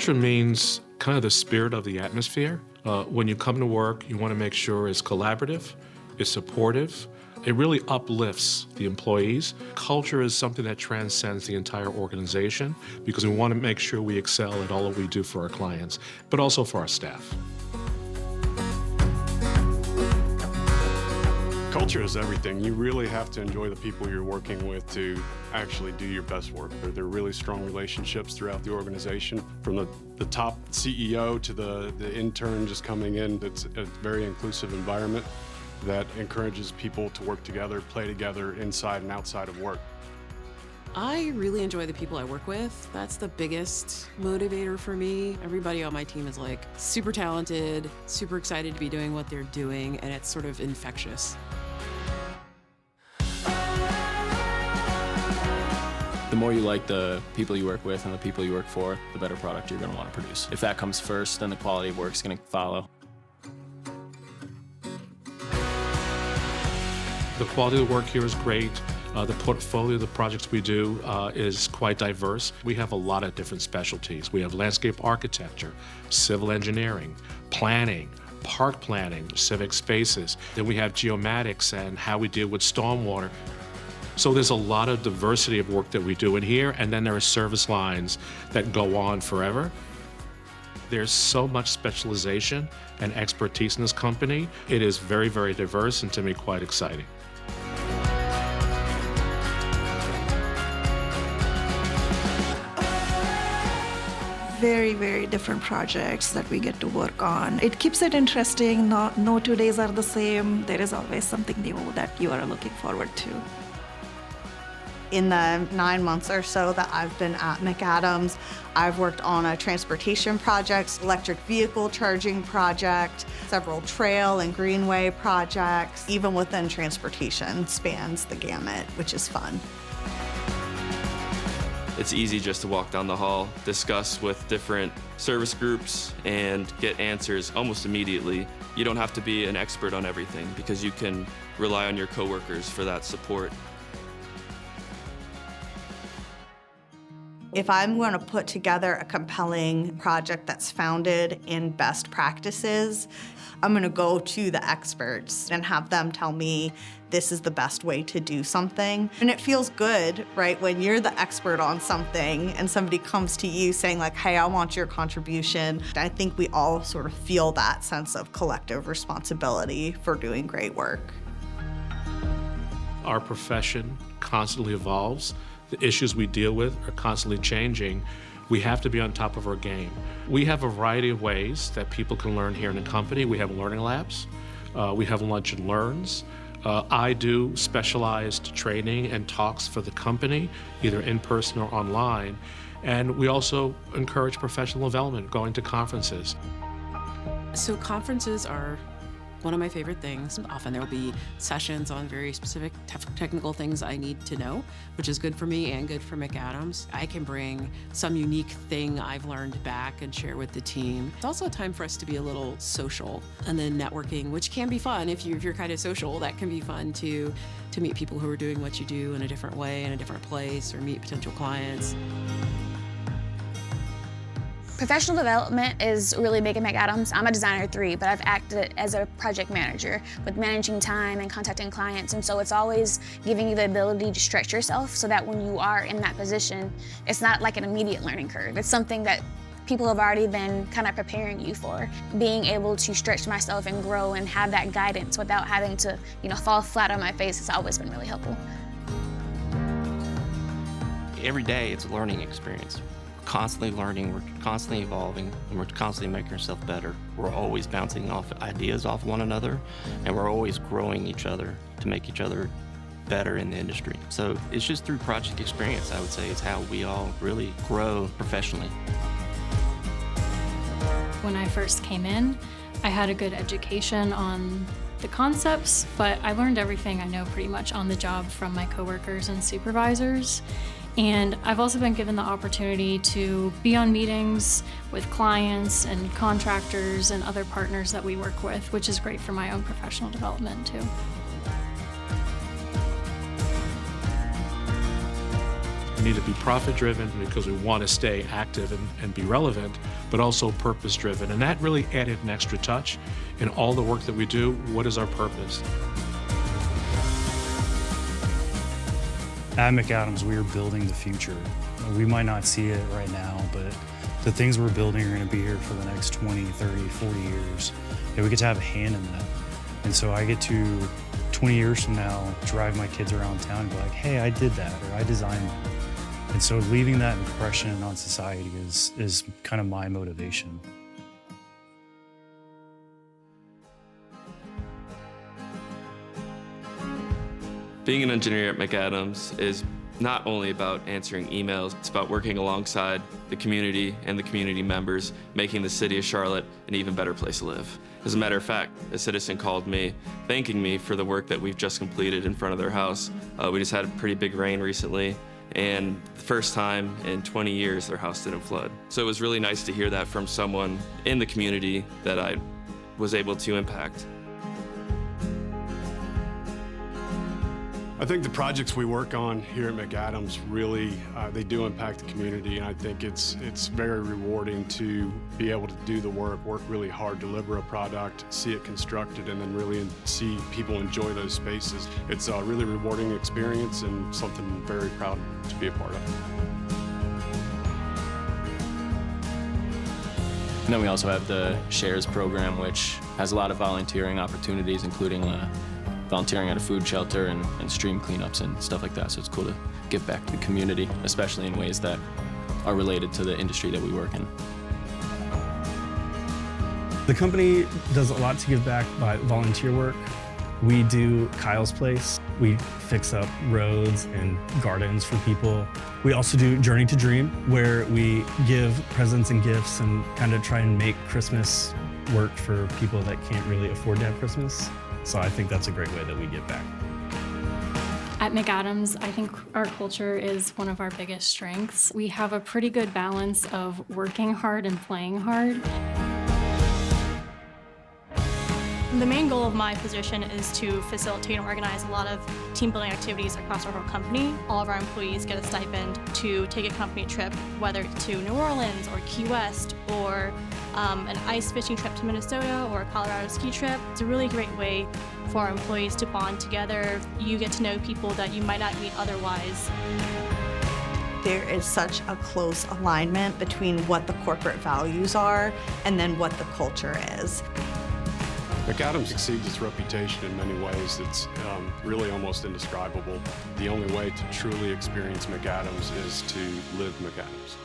Culture means kind of the spirit of the atmosphere. When you come to work, you want to make sure it's collaborative, it's supportive, it really uplifts the employees. Culture is something that transcends the entire organization because we want to make sure we excel at all that we do for our clients, but also for our staff. Culture is everything. You really have to enjoy the people you're working with to actually do your best work. There are really strong relationships throughout the organization, from the top CEO to the intern just coming in. It's a very inclusive environment that encourages people to work together, play together inside and outside of work. I really enjoy the people I work with. That's the biggest motivator for me. Everybody on my team is like super talented, super excited to be doing what they're doing, and it's sort of infectious. The more you like the people you work with and the people you work for, the better product you're going to want to produce. If that comes first, then the quality of work is going to follow. The quality of the work here is great. The portfolio of the projects we do is quite diverse. We have a lot of different specialties. We have landscape architecture, civil engineering, planning, park planning, civic spaces. Then we have geomatics and how we deal with stormwater. So there's a lot of diversity of work that we do in here, and then there are service lines that go on forever. There's so much specialization and expertise in this company. It is very, very diverse and to me quite exciting. Very, very different projects that we get to work on. It keeps it interesting. No 2 days are the same. There is always something new that you are looking forward to. In the 9 months or so that I've been at McAdams, I've worked on a transportation project, electric vehicle charging project, several trail and greenway projects. Even within transportation spans the gamut, which is fun. It's easy just to walk down the hall, discuss with different service groups, and get answers almost immediately. You don't have to be an expert on everything because you can rely on your coworkers for that support. If I'm going to put together a compelling project that's founded in best practices, I'm going to go to the experts and have them tell me this is the best way to do something. And it feels good, right, when you're the expert on something and somebody comes to you saying like, hey, I want your contribution. I think we all sort of feel that sense of collective responsibility for doing great work. Our profession constantly evolves. The issues we deal with are constantly changing. We have to be on top of our game. We have a variety of ways that people can learn here in the company. We have learning labs. We have lunch and learns. I do specialized training and talks for the company, either in person or online. And we also encourage professional development, going to conferences. So conferences are one of my favorite things. Often there will be sessions on very specific technical things I need to know, which is good for me and good for McAdams. I can bring some unique thing I've learned back and share with the team. It's also a time for us to be a little social, and then networking, which can be fun. If you're kind of social, that can be fun to meet people who are doing what you do in a different way, in a different place, or meet potential clients. Professional development is really big at McAdams. I'm a designer 3, but I've acted as a project manager with managing time and contacting clients, and so it's always giving you the ability to stretch yourself so that when you are in that position, it's not like an immediate learning curve. It's something that people have already been kind of preparing you for. Being able to stretch myself and grow and have that guidance without having to, fall flat on my face has always been really helpful. Every day it's a learning experience. Constantly learning, we're constantly evolving, and we're constantly making ourselves better. We're always bouncing off ideas off one another, and we're always growing each other to make each other better in the industry. So it's just through project experience, I would say, is how we all really grow professionally. When I first came in, I had a good education on the concepts, but I learned everything I know pretty much on the job from my coworkers and supervisors. And I've also been given the opportunity to be on meetings with clients and contractors and other partners that we work with, which is great for my own professional development too. need to be profit-driven because we want to stay active and be relevant, but also purpose-driven. And that really added an extra touch in all the work that we do. What is our purpose? At McAdams, we are building the future. We might not see it right now, but the things we're building are going to be here for the next 20, 30, 40 years. And we get to have a hand in that. And so I get to, 20 years from now, drive my kids around town and be like, hey, I did that, or I designed that. And so leaving that impression on society is kind of my motivation. Being an engineer at McAdams is not only about answering emails, it's about working alongside the community and the community members, making the city of Charlotte an even better place to live. As a matter of fact, a citizen called me, thanking me for the work that we've just completed in front of their house. We just had a pretty big rain recently, and the first time in 20 years their house didn't flood. So it was really nice to hear that from someone in the community that I was able to impact. I think the projects we work on here at McAdams really, they do impact the community, and I think it's very rewarding to be able to do the work really hard, deliver a product, see it constructed, and then really see people enjoy those spaces. It's a really rewarding experience and something I'm very proud to be a part of. And then we also have the Shares program, which has a lot of volunteering opportunities, including volunteering at a food shelter and stream cleanups and stuff like that. So it's cool to give back to the community, especially in ways that are related to the industry that we work in. The company does a lot to give back by volunteer work. We do Kyle's Place. We fix up roads and gardens for people. We also do Journey to Dream, where we give presents and gifts and kind of try and make Christmas work for people that can't really afford to have Christmas. So I think that's a great way that we give back. At McAdams, I think our culture is one of our biggest strengths. We have a pretty good balance of working hard and playing hard. The main goal of my position is to facilitate and organize a lot of team building activities across our whole company. All of our employees get a stipend to take a company trip, whether to New Orleans or Key West or an ice fishing trip to Minnesota or a Colorado ski trip. It's a really great way for our employees to bond together. You get to know people that you might not meet otherwise. There is such a close alignment between what the corporate values are and then what the culture is. McAdams exceeds its reputation in many ways. It's really almost indescribable. The only way to truly experience McAdams is to live McAdams.